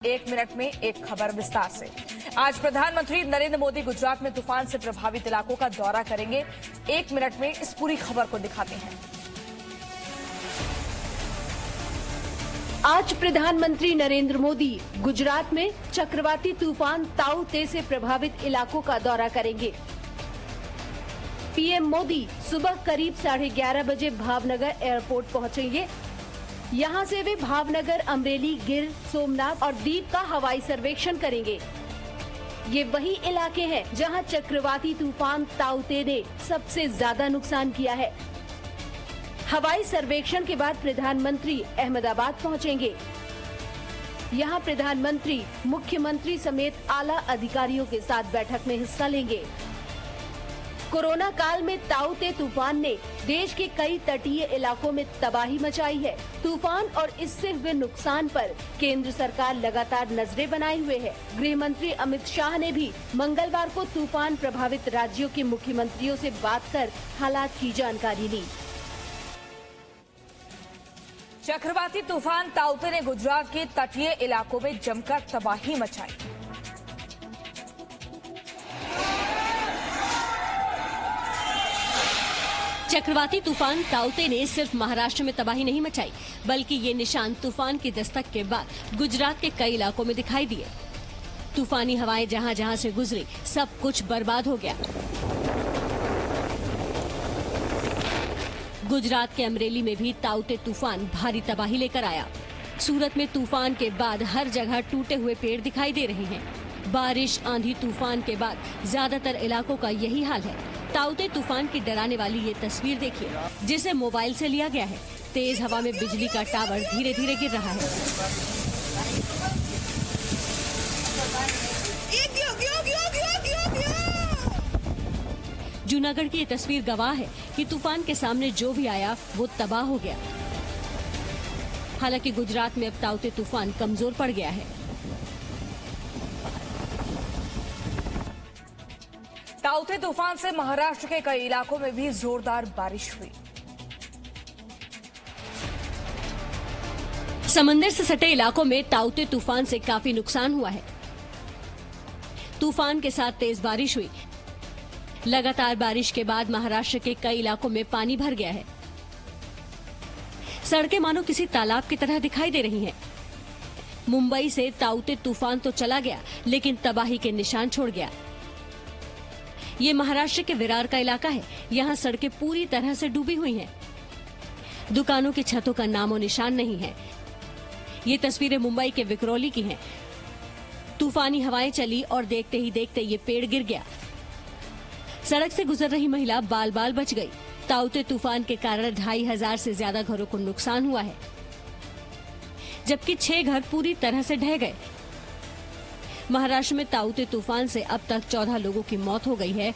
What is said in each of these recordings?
एक मिनट में एक खबर विस्तार से। आज प्रधानमंत्री नरेंद्र मोदी गुजरात में तूफान से प्रभावित इलाकों का दौरा करेंगे। एक मिनट में इस पूरी खबर को दिखाते हैं। आज प्रधानमंत्री नरेंद्र मोदी गुजरात में चक्रवाती तूफान ताऊ ते से प्रभावित इलाकों का दौरा करेंगे। पीएम मोदी सुबह करीब 11:30 बजे भावनगर एयरपोर्ट पहुंचेंगे। यहां से वे भावनगर, अमरेली, गिर, सोमनाथ और दीव का हवाई सर्वेक्षण करेंगे। ये वही इलाके हैं जहां चक्रवाती तूफान ताऊ ते ने सबसे ज्यादा नुकसान किया है। हवाई सर्वेक्षण के बाद प्रधानमंत्री अहमदाबाद पहुंचेंगे। यहां प्रधानमंत्री मुख्यमंत्री समेत आला अधिकारियों के साथ बैठक में हिस्सा लेंगे। कोरोना काल में ताऊ ते तूफान ने देश के कई तटीय इलाकों में तबाही मचाई है। तूफान और इससे हुए नुकसान पर केंद्र सरकार लगातार नजरें बनाए हुए है। गृह मंत्री अमित शाह ने भी मंगलवार को तूफान प्रभावित राज्यों के मुख्यमंत्रियों से बात कर हालात की जानकारी ली। चक्रवाती तूफान ताऊ ते ने गुजरात के तटीय इलाकों में जमकर तबाही मचाई। चक्रवाती तूफान ताऊ ते ने सिर्फ महाराष्ट्र में तबाही नहीं मचाई, बल्कि ये निशान तूफान की दस्तक के बाद गुजरात के कई इलाकों में दिखाई दिए। तूफानी हवाएं जहां जहां से गुजरी, सब कुछ बर्बाद हो गया। गुजरात के अमरेली में भी ताऊ ते तूफान भारी तबाही लेकर आया। सूरत में तूफान के बाद हर जगह टूटे हुए पेड़ दिखाई दे रहे हैं। बारिश, आंधी, तूफान के बाद ज्यादातर इलाकों का यही हाल है। ताऊ ते तूफान की डराने वाली ये तस्वीर देखिए, जिसे मोबाइल से लिया गया है। तेज हवा में बिजली का टावर धीरे धीरे गिर रहा है। जूनागढ़ की ये तस्वीर गवाह है कि तूफान के सामने जो भी आया वो तबाह हो गया। हालांकि गुजरात में अब ताऊ ते तूफान कमजोर पड़ गया है। ताऊ ते तूफान से महाराष्ट्र के कई इलाकों में भी जोरदार बारिश हुई। समंदर से सटे इलाकों में ताऊ ते तूफान से काफी नुकसान हुआ है। तूफान के साथ तेज बारिश हुई। लगातार बारिश के बाद महाराष्ट्र के कई इलाकों में पानी भर गया है। सड़कें मानो किसी तालाब की तरह दिखाई दे रही हैं। मुंबई से ताऊ ते तूफान तो चला गया, लेकिन तबाही के निशान छोड़ गया। ये महाराष्ट्र के विरार का इलाका है। यहाँ सड़कें पूरी तरह से डूबी हुई हैं। दुकानों की छतों का नामो निशान नहीं है। ये तस्वीरें मुंबई के विक्रोली की हैं। तूफानी हवाएं चली और देखते ही देखते ये पेड़ गिर गया। सड़क से गुजर रही महिला बाल बाल बच गई। ताऊ ते तूफान के कारण 2500 से ज्यादा घरों को नुकसान हुआ है, जबकि 6 घर पूरी तरह से ढह गए। महाराष्ट्र में ताऊ ते तूफान से अब तक 14 लोगों की मौत हो गई है।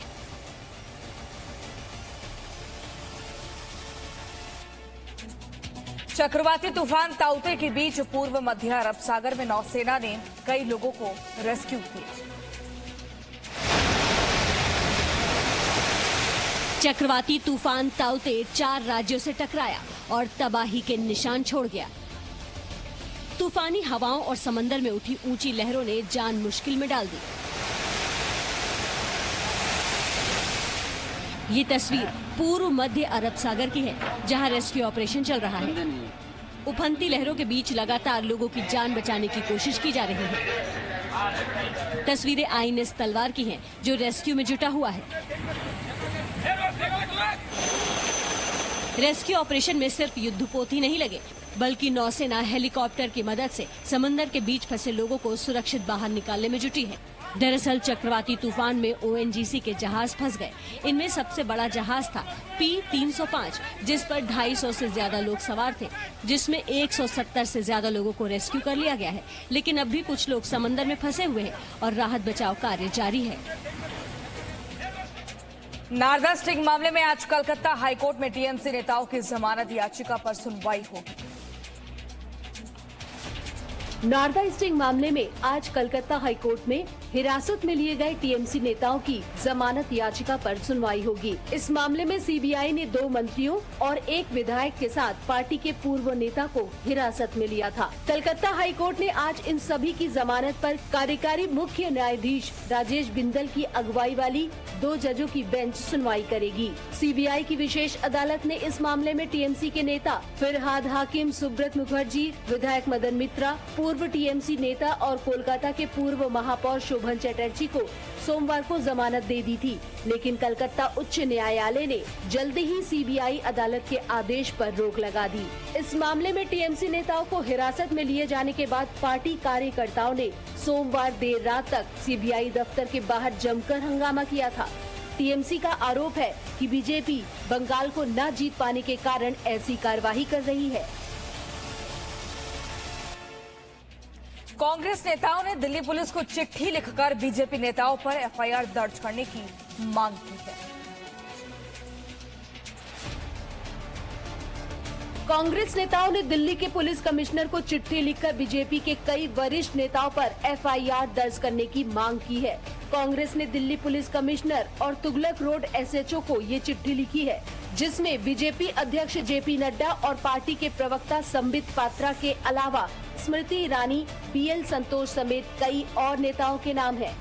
चक्रवाती तूफान ताऊ ते के बीच पूर्व मध्य अरब सागर में नौसेना ने कई लोगों को रेस्क्यू किया। चक्रवाती तूफान ताऊ ते 4 राज्यों से टकराया और तबाही के निशान छोड़ गया। तूफानी हवाओं और समंदर में उठी ऊंची लहरों ने जान मुश्किल में डाल दी। ये तस्वीर पूर्व मध्य अरब सागर की है, जहां रेस्क्यू ऑपरेशन चल रहा है। उफनती लहरों के बीच लगातार लोगों की जान बचाने की कोशिश की जा रही है। तस्वीरें आईएनएस तलवार की हैं, जो रेस्क्यू में जुटा हुआ है। रेस्क्यू ऑपरेशन में सिर्फ युद्धपोत ही नहीं लगे, बल्कि नौसेना हेलीकॉप्टर की मदद से समंदर के बीच फंसे लोगों को सुरक्षित बाहर निकालने में जुटी है। दरअसल चक्रवाती तूफान में ओएनजीसी के जहाज फंस गए। इनमें सबसे बड़ा जहाज था P-305, जिस पर 250 से ज्यादा लोग सवार थे, जिसमें 170 से ज्यादा लोगों को रेस्क्यू कर लिया गया है। लेकिन अब भी कुछ लोग समंदर में फंसे हुए हैं और राहत बचाव कार्य जारी है। नारदा स्टिंग मामले में आज कलकत्ता हाईकोर्ट में टीएमसी नेताओं की जमानत याचिका पर सुनवाई होगी। नारदा स्टिंग मामले में आज कलकत्ता हाईकोर्ट में हिरासत में लिए गए टीएमसी नेताओं की जमानत याचिका पर सुनवाई होगी। इस मामले में सीबीआई ने 2 मंत्रियों और 1 विधायक के साथ पार्टी के पूर्व नेता को हिरासत में लिया था। कलकत्ता हाईकोर्ट ने आज इन सभी की जमानत पर कार्यकारी मुख्य न्यायाधीश राजेश बिंदल की अगुवाई वाली 2 जजों की बेंच सुनवाई करेगी। सीबीआई की विशेष अदालत ने इस मामले में टीएमसी के नेता फिरहाद हाकिम, सुब्रत मुखर्जी, विधायक मदन मित्रा, पूर्व टीएमसी नेता और कोलकाता के पूर्व महापौर शोभन चटर्जी को सोमवार को जमानत दे दी थी, लेकिन कलकत्ता उच्च न्यायालय ने जल्दी ही सीबीआई अदालत के आदेश पर रोक लगा दी। इस मामले में टीएमसी नेताओं को हिरासत में लिए जाने के बाद पार्टी कार्यकर्ताओं ने सोमवार देर रात तक सीबीआई दफ्तर के बाहर जमकर हंगामा किया था। टीएमसी का आरोप है कि बीजेपी बंगाल को न जीत पाने के कारण ऐसी कार्यवाही कर रही है। कांग्रेस नेताओं ने दिल्ली पुलिस को चिट्ठी लिखकर बीजेपी नेताओं पर एफआईआर दर्ज करने की मांग की है। कांग्रेस नेताओं ने दिल्ली के पुलिस कमिश्नर को चिट्ठी लिखकर बीजेपी के कई वरिष्ठ नेताओं पर एफआईआर दर्ज करने की मांग की है। कांग्रेस ने दिल्ली पुलिस कमिश्नर और तुगलक रोड एसएचओ को ये चिट्ठी लिखी है, जिसमें बीजेपी अध्यक्ष जेपी नड्डा और पार्टी के प्रवक्ता संबित पात्रा के अलावा स्मृति ईरानी, बीएल संतोष समेत कई और नेताओं के नाम हैं।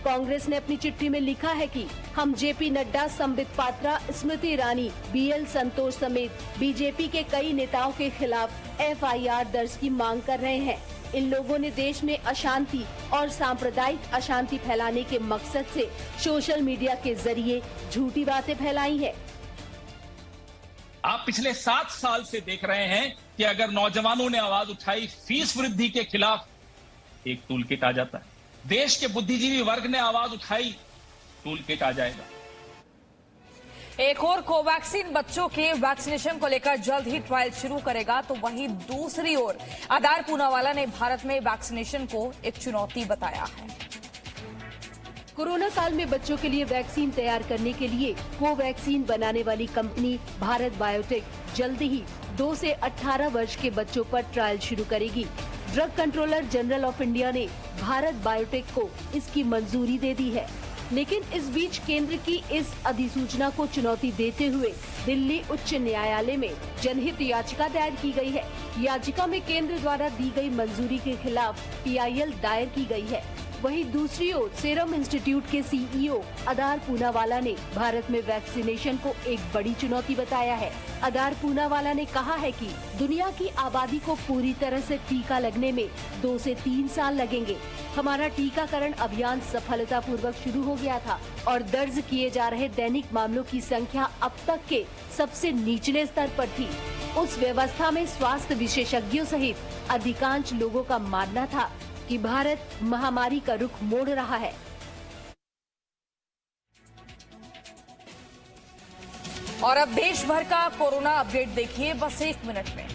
कांग्रेस ने अपनी चिट्ठी में लिखा है कि हम जेपी नड्डा, संबित पात्रा, स्मृति ईरानी, बीएल संतोष समेत बीजेपी के कई नेताओं के खिलाफ एफआईआर दर्ज की मांग कर रहे हैं। इन लोगों ने देश में अशांति और सांप्रदायिक अशांति फैलाने के मकसद से सोशल मीडिया के जरिए झूठी बातें फैलाई है। आप पिछले 7 साल से देख रहे हैं कि अगर नौजवानों ने आवाज उठाई फीस वृद्धि के खिलाफ, एक टूल किट आ जाता है। देश के बुद्धिजीवी वर्ग ने आवाज उठाई, टूल किट आ जाएगा। एक और कोवैक्सीन बच्चों के वैक्सीनेशन को लेकर जल्द ही ट्रायल शुरू करेगा, तो वहीं दूसरी ओर आधार पूनावाला ने भारत में वैक्सीनेशन को एक चुनौती बताया है। कोरोना काल में बच्चों के लिए वैक्सीन तैयार करने के लिए कोवैक्सीन बनाने वाली कंपनी भारत बायोटेक जल्द ही 2 से 18 वर्ष के बच्चों पर ट्रायल शुरू करेगी। Drug controller general of India ने भारत बायोटेक को इसकी मंजूरी दे दी है, लेकिन इस बीच केंद्र की इस अधिसूचना को चुनौती देते हुए दिल्ली उच्च न्यायालय में जनहित याचिका दायर की गई है। याचिका में केंद्र द्वारा दी गई मंजूरी के खिलाफ पीआईएल दायर की गई है। वहीं दूसरी ओर सीरम इंस्टीट्यूट के सीईओ आधार पूनावाला ने भारत में वैक्सीनेशन को एक बड़ी चुनौती बताया है। आधार पूनावाला ने कहा है कि दुनिया की आबादी को पूरी तरह से टीका लगने में 2 से 3 साल लगेंगे। हमारा टीकाकरण अभियान सफलतापूर्वक शुरू हो गया था और दर्ज किए जा रहे दैनिक मामलों की संख्या अब तक के सबसे निचले स्तर पर थी। उस व्यवस्था में स्वास्थ्य विशेषज्ञों सहित अधिकांश लोगों का मानना था कि भारत महामारी का रुख मोड़ रहा है। और अब देश भर का कोरोना अपडेट देखिए बस 1 मिनट में।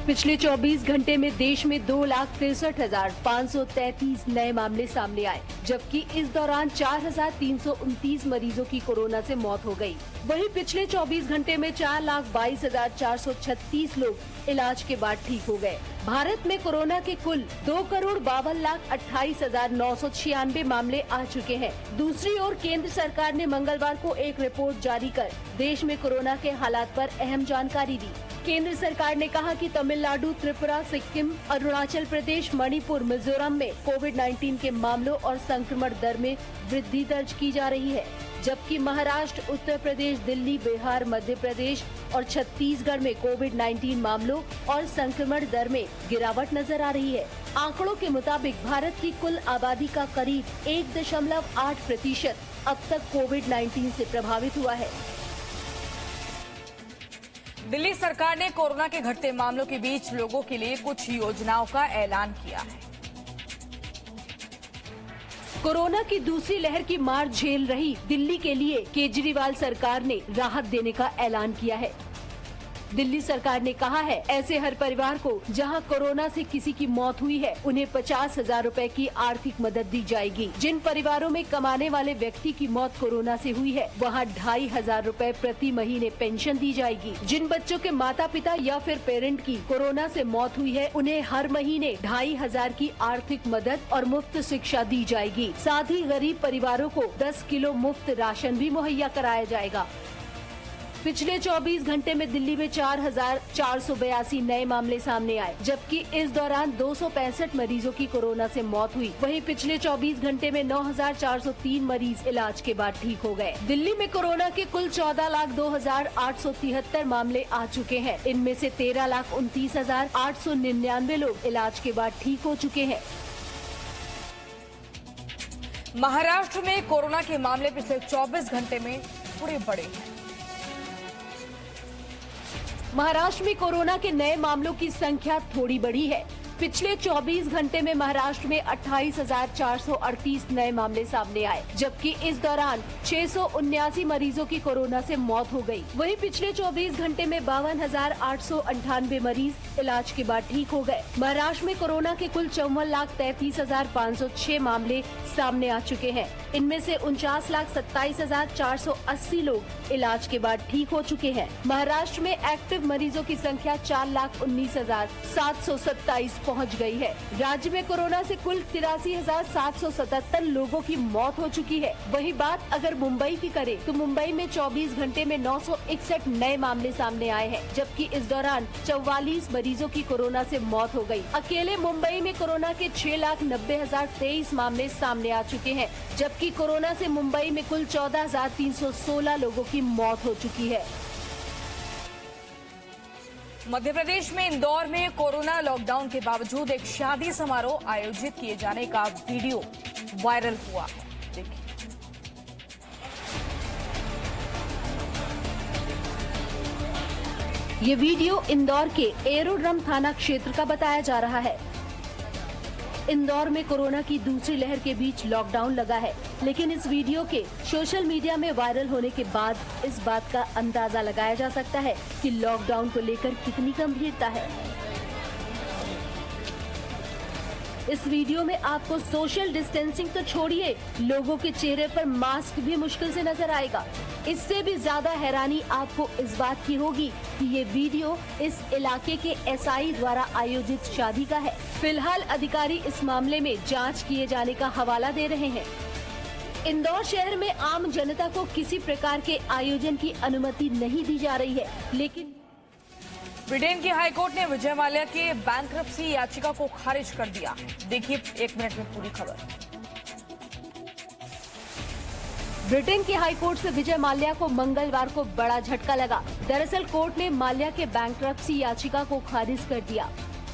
पिछले 24 घंटे में देश में 2,63,533 नए मामले सामने आए, जबकि इस दौरान 4,329 मरीजों की कोरोना से मौत हो गई। वहीं पिछले 24 घंटे में 4,22,436 लोग इलाज के बाद ठीक हो गए। भारत में कोरोना के कुल 2,52,28,996 मामले आ चुके हैं। दूसरी ओर केंद्र सरकार ने मंगलवार को एक रिपोर्ट जारी कर देश में कोरोना के हालात पर अहम जानकारी दी। केंद्र सरकार ने कहा कि तमिलनाडु, त्रिपुरा, सिक्किम, अरुणाचल प्रदेश, मणिपुर, मिजोरम में कोविड-19 के मामलों और संक्रमण दर में वृद्धि दर्ज की जा रही है, जबकि महाराष्ट्र, उत्तर प्रदेश, दिल्ली, बिहार, मध्य प्रदेश और छत्तीसगढ़ में कोविड-19 मामलों और संक्रमण दर में गिरावट नजर आ रही है। आंकड़ों के मुताबिक भारत की कुल आबादी का करीब 1.8% अब तक कोविड-19 से प्रभावित हुआ है। दिल्ली सरकार ने कोरोना के घटते मामलों के बीच लोगों के लिए कुछ योजनाओं का ऐलान किया है। कोरोना की दूसरी लहर की मार झेल रही दिल्ली के लिए केजरीवाल सरकार ने राहत देने का ऐलान किया है। दिल्ली सरकार ने कहा है ऐसे हर परिवार को जहां कोरोना से किसी की मौत हुई है उन्हें 50,000 रुपए की आर्थिक मदद दी जाएगी। जिन परिवारों में कमाने वाले व्यक्ति की मौत कोरोना से हुई है वहां 2,500 रुपए प्रति महीने पेंशन दी जाएगी। जिन बच्चों के माता पिता या फिर पेरेंट की कोरोना से मौत हुई है उन्हें हर महीने 2,500 की आर्थिक मदद और मुफ्त शिक्षा दी जाएगी। साथ ही गरीब परिवारों को 10 किलो मुफ्त राशन भी मुहैया कराया जाएगा। पिछले 24 घंटे में दिल्ली में 4,482 नए मामले सामने आए, जबकि इस दौरान 265 मरीजों की कोरोना से मौत हुई। वहीं पिछले 24 घंटे में 9,403 मरीज इलाज के बाद ठीक हो गए। दिल्ली में कोरोना के कुल 14,02,873 मामले आ चुके हैं। इनमें से 13,29,899 लोग इलाज के बाद ठीक हो चुके हैं। महाराष्ट्र में कोरोना के मामले पिछले 24 घंटे में थोड़े बढ़े हैं। महाराष्ट्र में कोरोना के नए मामलों की संख्या थोड़ी बढ़ी है। पिछले 24 घंटे में महाराष्ट्र में 28,438 नए मामले सामने आए, जबकि इस दौरान 679 मरीजों की कोरोना से मौत हो गई। वहीं पिछले 24 घंटे में 52,898 मरीज इलाज के बाद ठीक हो गए। महाराष्ट्र में कोरोना के कुल 54,33,506 मामले सामने आ चुके हैं। इनमें से 49,27,480 लोग इलाज के बाद ठीक हो चुके हैं। महाराष्ट्र में एक्टिव मरीजों की संख्या 4,19,727 पहुंच गई है। राज्य में कोरोना से कुल 83,777 लोगों की मौत हो चुकी है। वही बात अगर मुंबई की करें तो मुंबई में 24 घंटे में 961 नए मामले सामने आए हैं, जबकि इस दौरान 44 मरीजों की कोरोना से मौत हो गई। अकेले मुंबई में कोरोना के 6,90,023 मामले सामने आ चुके हैं, जबकि कोरोना से मुंबई में कुल 14,316 लोगों की मौत हो चुकी है। मध्य प्रदेश में इंदौर में कोरोना लॉकडाउन के बावजूद एक शादी समारोह आयोजित किए जाने का वीडियो वायरल हुआ है। देखिए। ये वीडियो इंदौर के एरोड्रम थाना क्षेत्र का बताया जा रहा है। इंदौर में कोरोना की दूसरी लहर के बीच लॉकडाउन लगा है, लेकिन इस वीडियो के सोशल मीडिया में वायरल होने के बाद इस बात का अंदाजा लगाया जा सकता है कि लॉकडाउन को लेकर कितनी गंभीरता है। इस वीडियो में आपको सोशल डिस्टेंसिंग तो छोड़िए, लोगों के चेहरे पर मास्क भी मुश्किल से नजर आएगा। इससे भी ज्यादा हैरानी आपको इस बात की होगी कि ये वीडियो इस इलाके के एसआई द्वारा आयोजित शादी का है। फिलहाल अधिकारी इस मामले में जांच किए जाने का हवाला दे रहे हैं। इंदौर शहर में आम जनता को किसी प्रकार के आयोजन की अनुमति नहीं दी जा रही है, लेकिन ब्रिटेन की हाईकोर्ट ने विजय माल्या के बैंक्रप्सी याचिका को खारिज कर दिया। देखिए 1 मिनट में पूरी खबर। ब्रिटेन की हाईकोर्ट से विजय माल्या को मंगलवार को बड़ा झटका लगा। दरअसल कोर्ट ने माल्या के बैंक्रप्सी याचिका को खारिज कर दिया।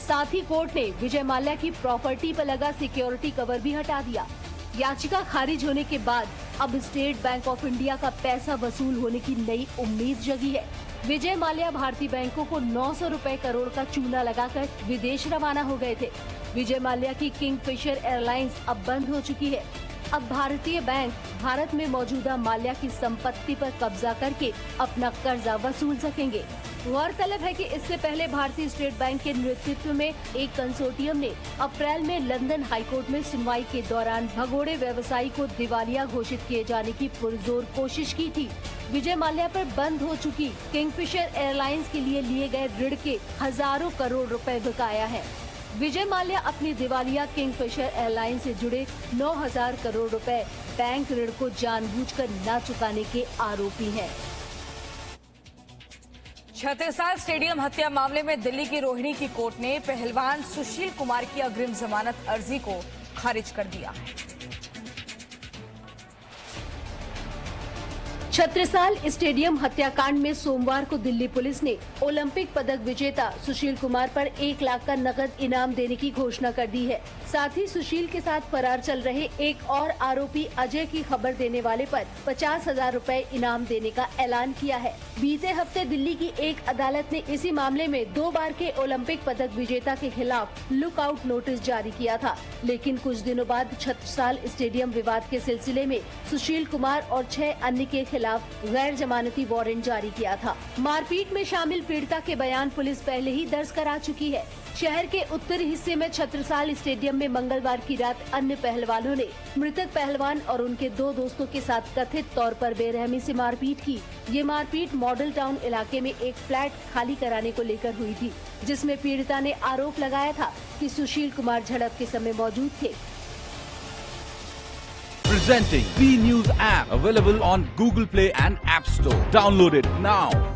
साथ ही कोर्ट ने विजय माल्या की प्रॉपर्टी पर लगा सिक्योरिटी कवर भी हटा दिया। याचिका खारिज होने के बाद अब स्टेट बैंक ऑफ इंडिया का पैसा वसूल होने की नई उम्मीद जगी है। विजय माल्या भारतीय बैंकों को 900 रुपए करोड़ का चूना लगाकर विदेश रवाना हो गए थे। विजय माल्या की किंगफिशर एयरलाइंस अब बंद हो चुकी है। अब भारतीय बैंक भारत में मौजूदा माल्या की संपत्ति पर कब्जा करके अपना कर्जा वसूल सकेंगे। गौरतलब है कि इससे पहले भारतीय स्टेट बैंक के नेतृत्व में एक कंसोर्टियम ने अप्रैल में लंदन हाईकोर्ट में सुनवाई के दौरान भगोड़े व्यवसायी को दिवालिया घोषित किए जाने की पुरजोर कोशिश की थी। विजय माल्या पर बंद हो चुकी किंगफिशर एयरलाइंस के लिए गए ऋण के हजारों करोड़ रुपए बकाया है। विजय माल्या अपनी दिवालिया किंगफिशर एयरलाइन से जुड़े 9,000 करोड़ रुपए बैंक ऋण को जानबूझकर न चुकाने के आरोपी हैं। छत्तीसगढ़ स्टेडियम हत्या मामले में दिल्ली की रोहिणी की कोर्ट ने पहलवान सुशील कुमार की अग्रिम जमानत अर्जी को खारिज कर दिया है। छत्तीसगढ़ स्टेडियम हत्याकांड में सोमवार को दिल्ली पुलिस ने ओलंपिक पदक विजेता सुशील कुमार पर 1 लाख का नकद इनाम देने की घोषणा कर दी है। साथ ही सुशील के साथ फरार चल रहे एक और आरोपी अजय की खबर देने वाले पर 50,000 रुपए इनाम देने का ऐलान किया है। बीते हफ्ते दिल्ली की एक अदालत ने इसी मामले में 2 बार के ओलंपिक पदक विजेता के खिलाफ लुकआउट नोटिस जारी किया था, लेकिन कुछ दिनों बाद छत्तीसगढ़ स्टेडियम विवाद के सिलसिले में सुशील कुमार और 6 अन्य के खिलाफ खिलाफ गैर जमानती वारंट जारी किया था। मारपीट में शामिल पीड़िता के बयान पुलिस पहले ही दर्ज करा चुकी है। शहर के उत्तरी हिस्से में छत्रसाल स्टेडियम में मंगलवार की रात अन्य पहलवानों ने मृतक पहलवान और उनके 2 दोस्तों के साथ कथित तौर पर बेरहमी से मारपीट की। ये मारपीट मॉडल टाउन इलाके में एक फ्लैट खाली कराने को लेकर हुई थी, जिसमें पीड़िता ने आरोप लगाया था कि सुशील कुमार झड़प के समय मौजूद थे। Presenting V News app, available on Google Play and App Store. Download it now.